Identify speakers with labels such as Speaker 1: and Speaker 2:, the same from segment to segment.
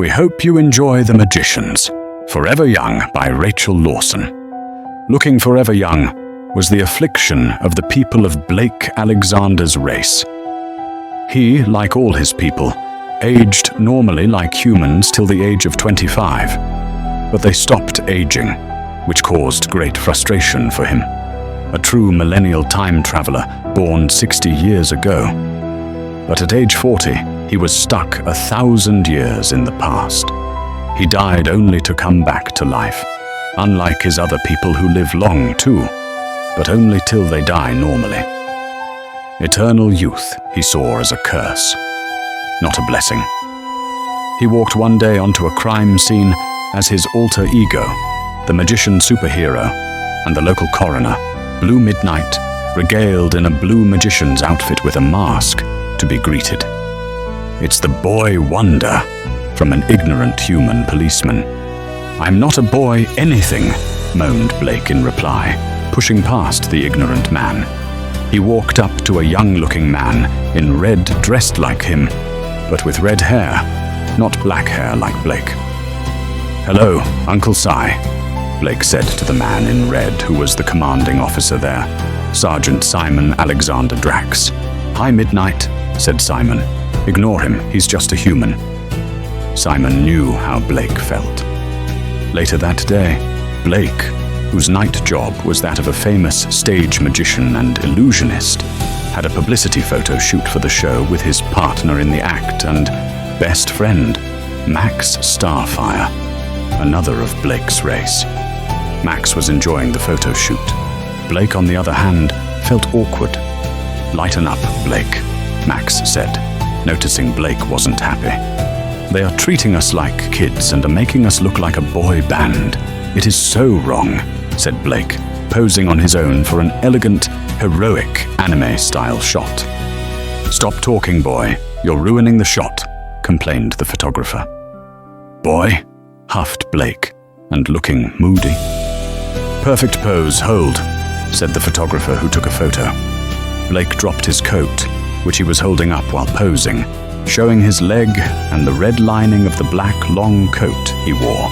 Speaker 1: We hope you enjoy The Magicians, Forever Young by Rachel Lawson. Looking forever young was the affliction of the people of Blake Alexander's race. He, like all his people, aged normally like humans till the age of 25, but they stopped aging, which caused great frustration for him, a true millennial time traveler born 60 years ago. But at age 40, he was stuck 1,000 years in the past. He died only to come back to life, unlike his other people who live long too, but only till they die normally. Eternal youth he saw as a curse, not a blessing. He walked one day onto a crime scene as his alter ego, the magician superhero, and the local coroner, Blue Midnight, regaled in a blue magician's outfit with a mask, to be greeted. It's the boy wonder, from an ignorant human policeman. "I'm not a boy anything," moaned Blake in reply, pushing past the ignorant man. He walked up to a young-looking man in red dressed like him, but with red hair, not black hair like Blake. "Hello, Uncle Si," Blake said to the man in red who was the commanding officer there, Sergeant Simon Alexander Drax. "Hi, Midnight," said Simon. "Ignore him, he's just a human." Simon knew how Blake felt. Later that day, Blake, whose night job was that of a famous stage magician and illusionist, had a publicity photo shoot for the show with his partner in the act and best friend, Max Starfire, another of Blake's race. Max was enjoying the photo shoot. Blake, on the other hand, felt awkward. "Lighten up, Blake," Max said, noticing Blake wasn't happy. "They are treating us like kids and are making us look like a boy band. It is so wrong," said Blake, posing on his own for an elegant, heroic anime-style shot. "Stop talking, boy. You're ruining the shot," complained the photographer. "Boy?" huffed Blake, and looking moody. "Perfect pose, hold," said the photographer who took a photo. Blake dropped his coat, which he was holding up while posing, showing his leg and the red lining of the black long coat he wore.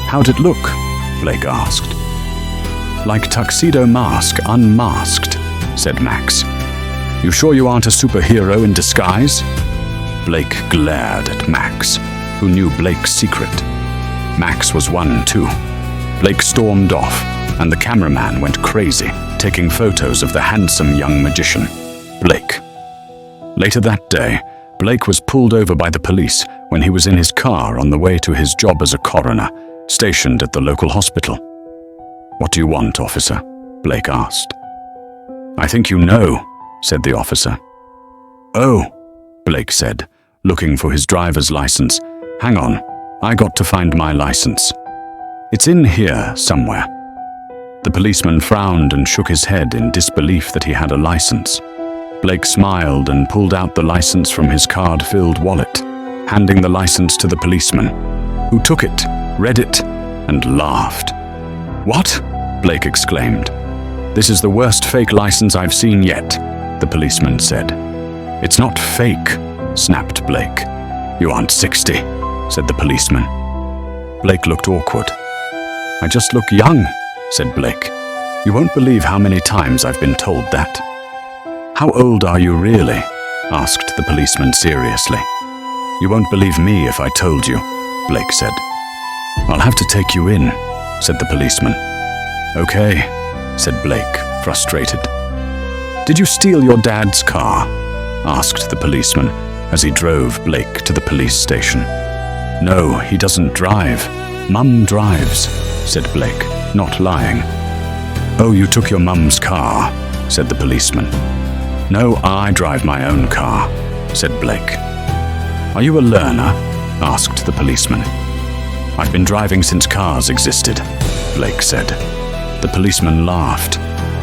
Speaker 1: "How'd it look?" Blake asked. "Like Tuxedo Mask unmasked," said Max. "You sure you aren't a superhero in disguise?" Blake glared at Max, who knew Blake's secret. Max was one too. Blake stormed off, and the cameraman went crazy, taking photos of the handsome young magician, Blake. Later that day, Blake was pulled over by the police when he was in his car on the way to his job as a coroner, stationed at the local hospital. "What do you want, officer?" Blake asked. "I think you know," said the officer. "Oh," Blake said, looking for his driver's license. "Hang on, I got to find my license. It's in here somewhere." The policeman frowned and shook his head in disbelief that he had a license. Blake smiled and pulled out the license from his card-filled wallet, handing the license to the policeman, who took it, read it, and laughed. "What?" Blake exclaimed. "This is the worst fake license I've seen yet," the policeman said. "It's not fake," snapped Blake. "You aren't 60, said the policeman. Blake looked awkward. "I just look young," said Blake. "You won't believe how many times I've been told that." "How old are you really?" asked the policeman seriously. "You won't believe me if I told you," Blake said. "I'll have to take you in," said the policeman. "Okay," said Blake, frustrated. "Did you steal your dad's car?" asked the policeman as he drove Blake to the police station. "No, he doesn't drive. Mum drives," said Blake, not lying. "Oh, you took your mum's car," said the policeman. "No, I drive my own car," said Blake. "Are you a learner?" asked the policeman. "I've been driving since cars existed," Blake said. The policeman laughed.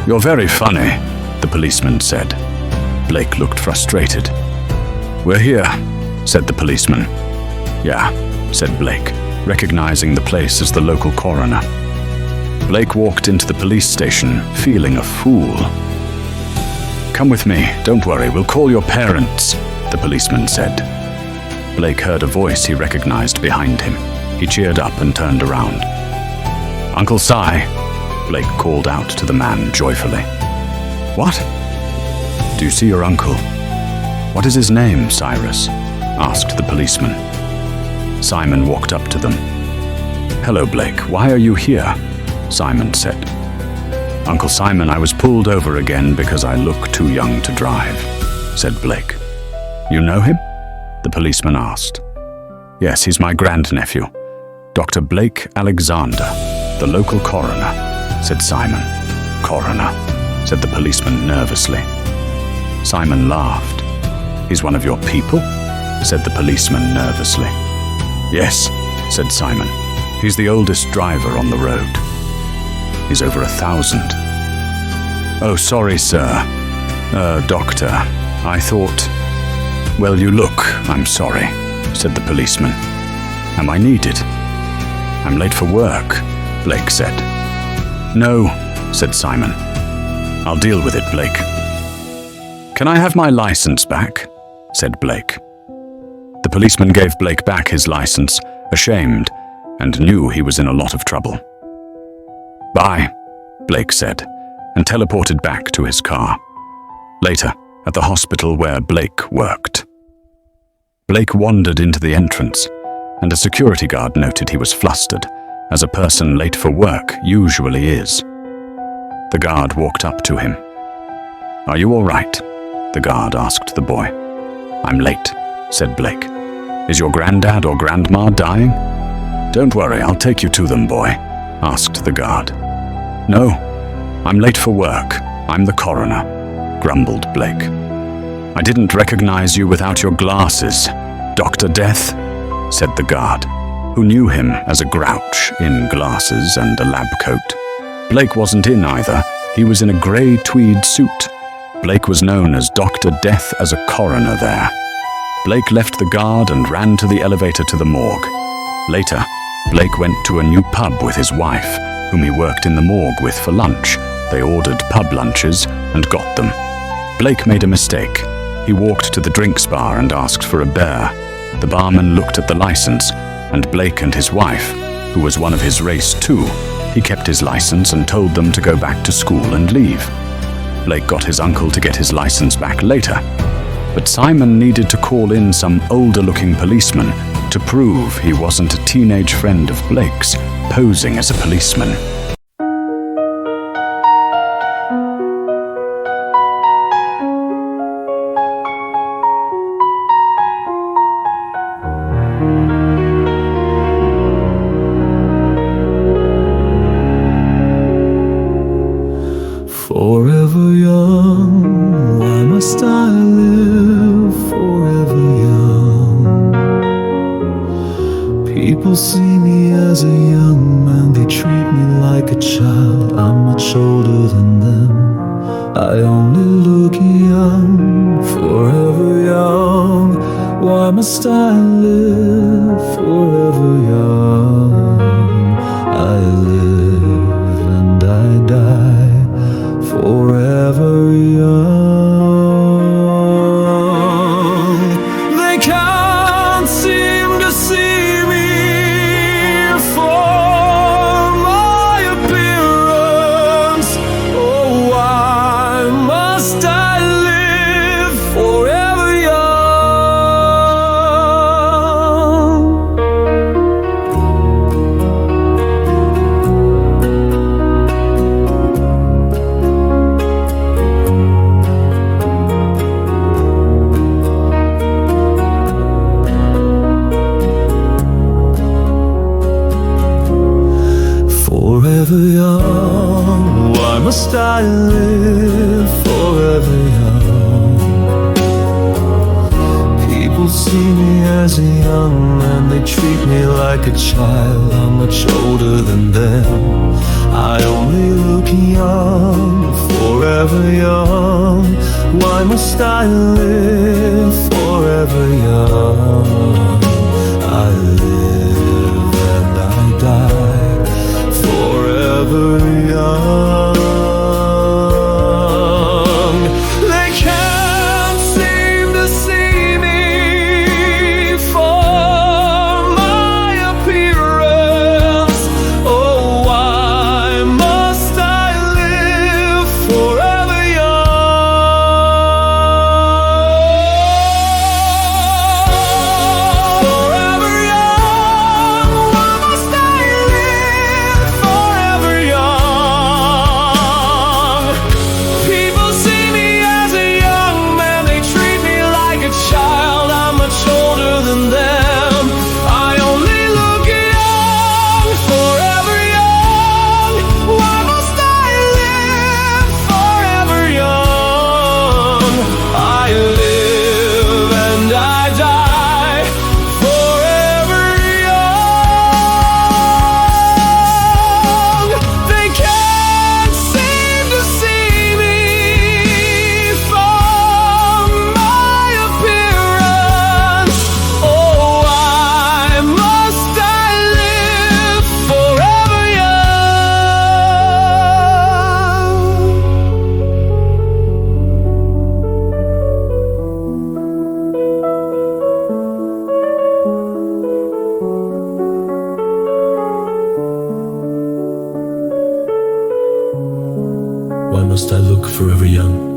Speaker 1: "You're very funny," the policeman said. Blake looked frustrated. "We're here," said the policeman. "Yeah," said Blake, recognizing the place as the local coroner. Blake walked into the police station, feeling a fool. "Come with me, don't worry, we'll call your parents," the policeman said. Blake heard a voice he recognized behind him. He cheered up and turned around. "Uncle Si," Blake called out to the man joyfully. "What? Do you see your uncle?" "What is his name, Cyrus?" asked the policeman. Simon walked up to them. "Hello, Blake. Why are you here?" Simon said. "Uncle Simon, I was pulled over again because I look too young to drive," said Blake. "You know him?" the policeman asked. "Yes, he's my grandnephew, Dr. Blake Alexander, the local coroner," said Simon. "Coroner," said the policeman nervously. Simon laughed. "He's one of your people?" said the policeman nervously. "Yes," said Simon. "He's the oldest driver on the road. He's over 1,000. "Oh, sorry, sir. Doctor, I thought—" "Well, you look, I'm sorry," said the policeman. "Am I needed?" "I'm late for work," Blake said. "No," said Simon. "I'll deal with it, Blake." "Can I have my license back?" said Blake. The policeman gave Blake back his license, ashamed, and knew he was in a lot of trouble. "Bye," Blake said, and teleported back to his car. Later, at the hospital where Blake worked. Blake wandered into the entrance, and a security guard noted he was flustered, as a person late for work usually is. The guard walked up to him. "Are you all right?" the guard asked the boy. "I'm late," said Blake. "Is your granddad or grandma dying?" "Don't worry, I'll take you to them, boy," asked the guard. "No, I'm late for work. I'm the coroner," grumbled Blake. "I didn't recognize you without your glasses, Dr. Death," said the guard, who knew him as a grouch in glasses and a lab coat. Blake wasn't in either. He was in a grey tweed suit. Blake was known as Dr. Death as a coroner there. Blake left the guard and ran to the elevator to the morgue. Later, Blake went to a new pub with his wife, whom he worked in the morgue with for lunch. They ordered pub lunches and got them. Blake made a mistake. He walked to the drinks bar and asked for a beer. The barman looked at the license, and Blake and his wife, who was one of his race too, he kept his license and told them to go back to school and leave. Blake got his uncle to get his license back later, but Simon needed to call in some older-looking policeman to prove he wasn't a teenage friend of Blake's, posing as a policeman.
Speaker 2: Forever young, why must I live forever young? People see me as a young man, they treat me like a child. I'm much older than them, I only look young. Forever young, why must I live forever young? I live and I die forever young. They can't seem to see me for my appearance. Oh, why must I live forever young? Forever young, why must I live forever young? People see me as a young man, they treat me like a child. I'm much older than them, I only look young. Forever young, why must I live forever young? I live and I die forever young. They can't seem to see me for must I look forever young?